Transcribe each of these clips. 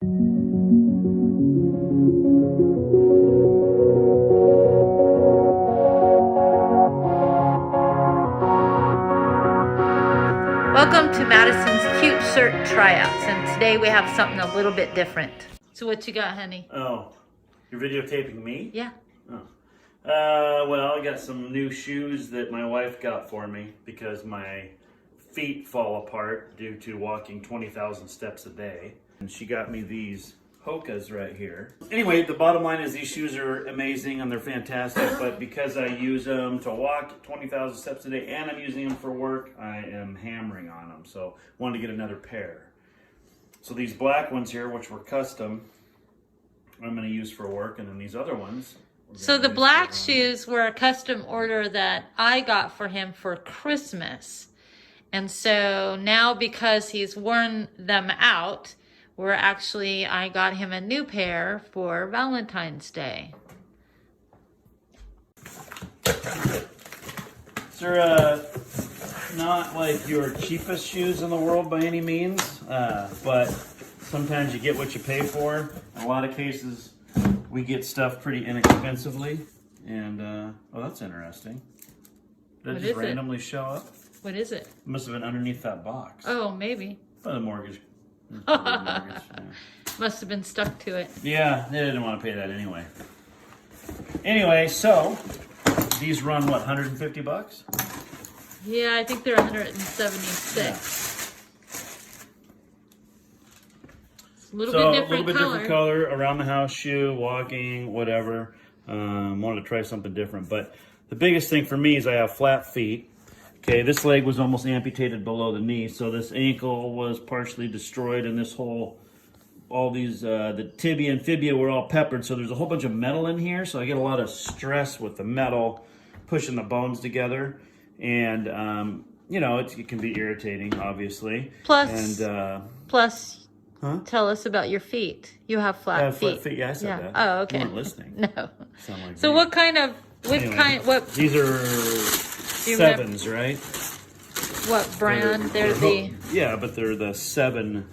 Welcome to Madison's Cute Shirt Tryouts, and today we have something a little bit different. So what you got, honey? Oh, you're videotaping me? Yeah. Oh. Well, I got some new shoes that my wife got for me because my feet fall apart due to walking 20,000 steps a day. And she got me these HOKAs right here. Anyway, the bottom line is these shoes are amazing and they're fantastic, but because I use them to walk 20,000 steps a day and I'm using them for work, I am hammering on them. So wanted to get another pair. So these black ones here, which were custom, I'm going to use for work, and then these other ones. So the black shoes were a custom order that I got for him for Christmas. And so now because he's worn them out, I got him a new pair for Valentine's Day. They're not like your cheapest shoes in the world by any means, but sometimes you get what you pay for. In a lot of cases, we get stuff pretty inexpensively. And, oh, that's interesting. Did it just randomly show up? What is it? It must have been underneath that box. Oh, maybe. By the mortgage. Yeah. Must have been stuck to it. Yeah, they didn't want to pay that anyway. Anyway, so these run what, 150 bucks? Yeah, I think they're 176. Yeah. A little bit different color, around the house shoe, walking, whatever. Wanted to try something different, but the biggest thing for me is I have flat feet. Okay, this leg was almost amputated below the knee, so this ankle was partially destroyed, and this whole, all these, the tibia and fibia were all peppered, so there's a whole bunch of metal in here, so I get a lot of stress with the metal pushing the bones together, and, you know, it can be irritating, obviously. Plus, huh? Tell us about your feet. You have flat feet. Flat feet, yeah, I said that. Oh, okay. You weren't listening. No. Like so me. what kind of, These are sevens, right? What brand? Yeah, but they're the 7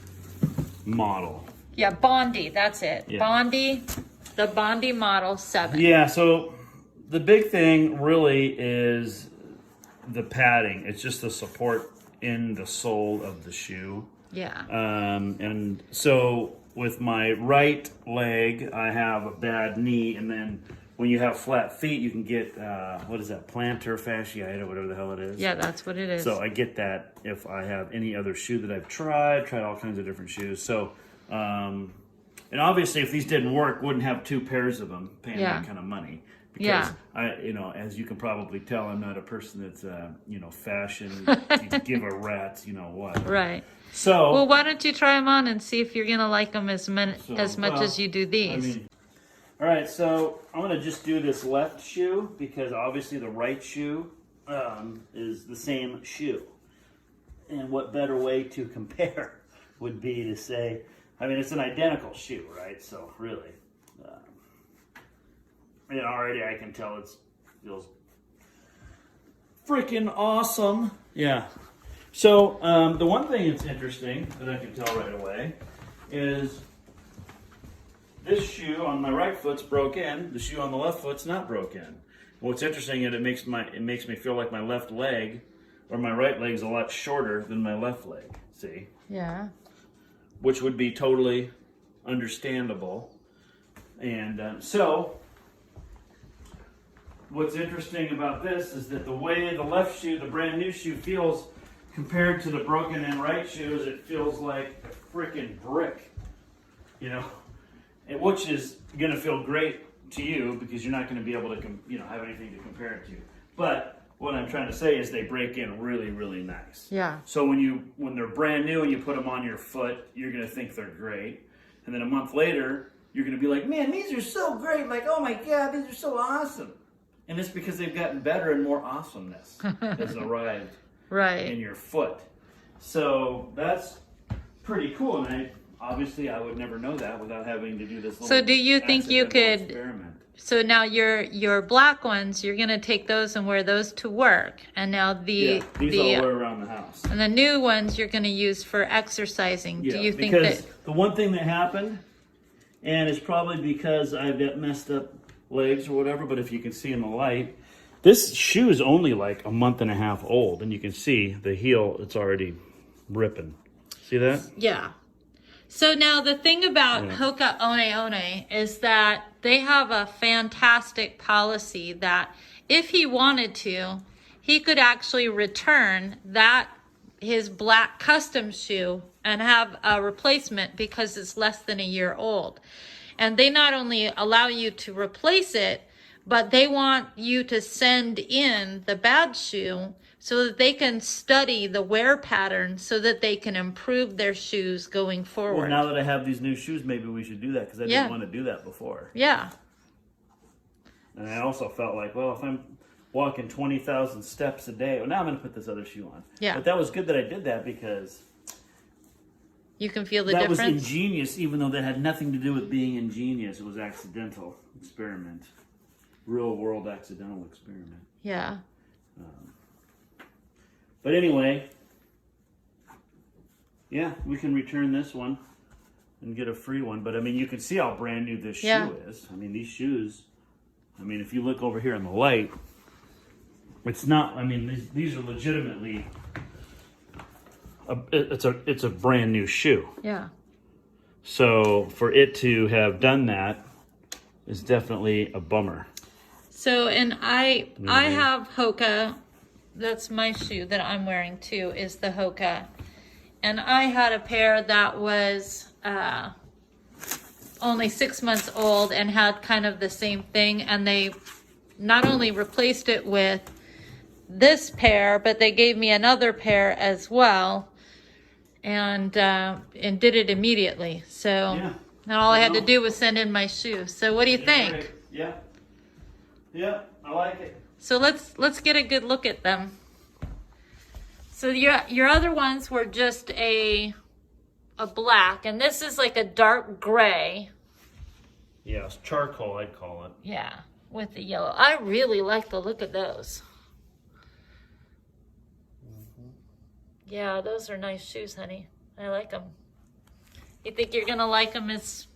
model. Yeah, Bondi, that's it. Yeah. Bondi, the Bondi model 7. Yeah, so the big thing really is the padding. It's just the support in the sole of the shoe. Yeah. And so with my right leg, I have a bad knee, and then when you have flat feet, you can get, what is that, plantar fasciitis, whatever the hell it is. Yeah, that's what it is. So I get that if I have any other shoe that I've tried all kinds of different shoes. So, and obviously if these didn't work, wouldn't have 2 pairs of them paying that kind of money. Because you know, as you can probably tell, I'm not a person that's, you know, fashion, you give a rat's, you know what. Right. So. Well, why don't you try them on and see if you're going to like them as much as you do these. I mean, all right, so I'm going to just do this left shoe because obviously the right shoe is the same shoe. And what better way to compare would be to say, I mean, it's an identical shoe, right? So really, and already I can tell it feels freaking awesome. Yeah. So the one thing that's interesting that I can tell right away is this shoe on my right foot's broke in. The shoe on the left foot's not broken. What's interesting is it makes me feel like my left leg or my right leg's a lot shorter than my left leg. See? Yeah. Which would be totally understandable. And so what's interesting about this is that the way the left shoe, the brand new shoe, feels compared to the broken in right shoes, it feels like a freaking brick, you know, which is going to feel great to you because you're not going to be able to, you know, have anything to compare it to. But what I'm trying to say is they break in really, really nice. Yeah. So when they're brand new and you put them on your foot, you're going to think they're great. And then a month later, you're going to be like, man, these are so great. Like, oh my God, these are so awesome. And it's because they've gotten better and more awesomeness has arrived in your foot. So that's pretty cool. And obviously I would never know that without having to do this little So do you think you accidental could, experiment. so now your black ones, you're gonna take those and wear those to work. And now Yeah, these I'll wear around the house. and the new ones you're gonna use for exercising. Yeah, Do you think because that, the one thing that happened, and it's probably because I've got messed up legs or whatever, but if you can see in the light, this shoe is only like a month and a half old, and you can see the heel, it's already ripping. See that? yeah. So now the thing about HOKA ONE ONE is that they have a fantastic policy that if he wanted to, he could actually return his black custom shoe and have a replacement because it's less than a year old. And they not only allow you to replace it, but they want you to send in the bad shoe so that they can study the wear pattern so that they can improve their shoes going forward. Well, now that I have these new shoes, maybe we should do that because I didn't want to do that before. Yeah. And I also felt like, well, if I'm walking 20,000 steps a day, well, now I'm going to put this other shoe on. Yeah. But that was good that I did that because You can feel the that difference. was ingenious, even though that had nothing to do with being ingenious. It was accidental experiment. Real world accidental experiment. Yeah. But anyway, yeah, we can return this one and get a free one. But I mean, you can see how brand new this shoe is. I mean, these shoes, I mean, if you look over here in the light, it's not, I mean, these are legitimately, it's a brand new shoe. Yeah. So for it to have done that is definitely a bummer. So, and I have HOKA. That's my shoe that I'm wearing too, is the HOKA. And I had a pair that was only 6 months old and had kind of the same thing. And they not only replaced it with this pair, but they gave me another pair as well, and did it immediately. So now all I had to do was send in my shoe. So what do you think? Great. Yeah. Yeah, I like it. So let's get a good look at them. So your other ones were just a black, and this is like a dark gray. Yeah, it's charcoal, I'd call it. Yeah, with the yellow. I really like the look of those. Yeah, those are nice shoes, honey. I like them. You think you're gonna like them as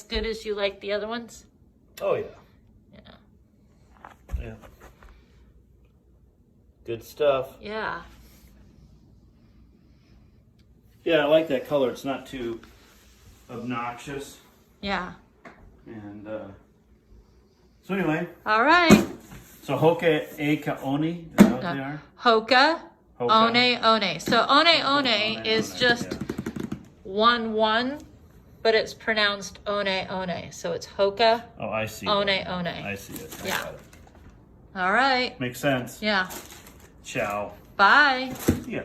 good as you like the other ones? Oh yeah. Yeah. Yeah. Good stuff. Yeah. Yeah, I like that color. It's not too obnoxious. Yeah. And so anyway. All right. So HOKA ONE, is that what they are? HOKA ONE ONE. So ONE ONE is ONE, just 1 but it's pronounced one one. So it's HOKA Oh, I see. ONE that. ONE. I see it. I Yeah. got it. All right. Makes sense. Yeah. Ciao. Bye. Yeah.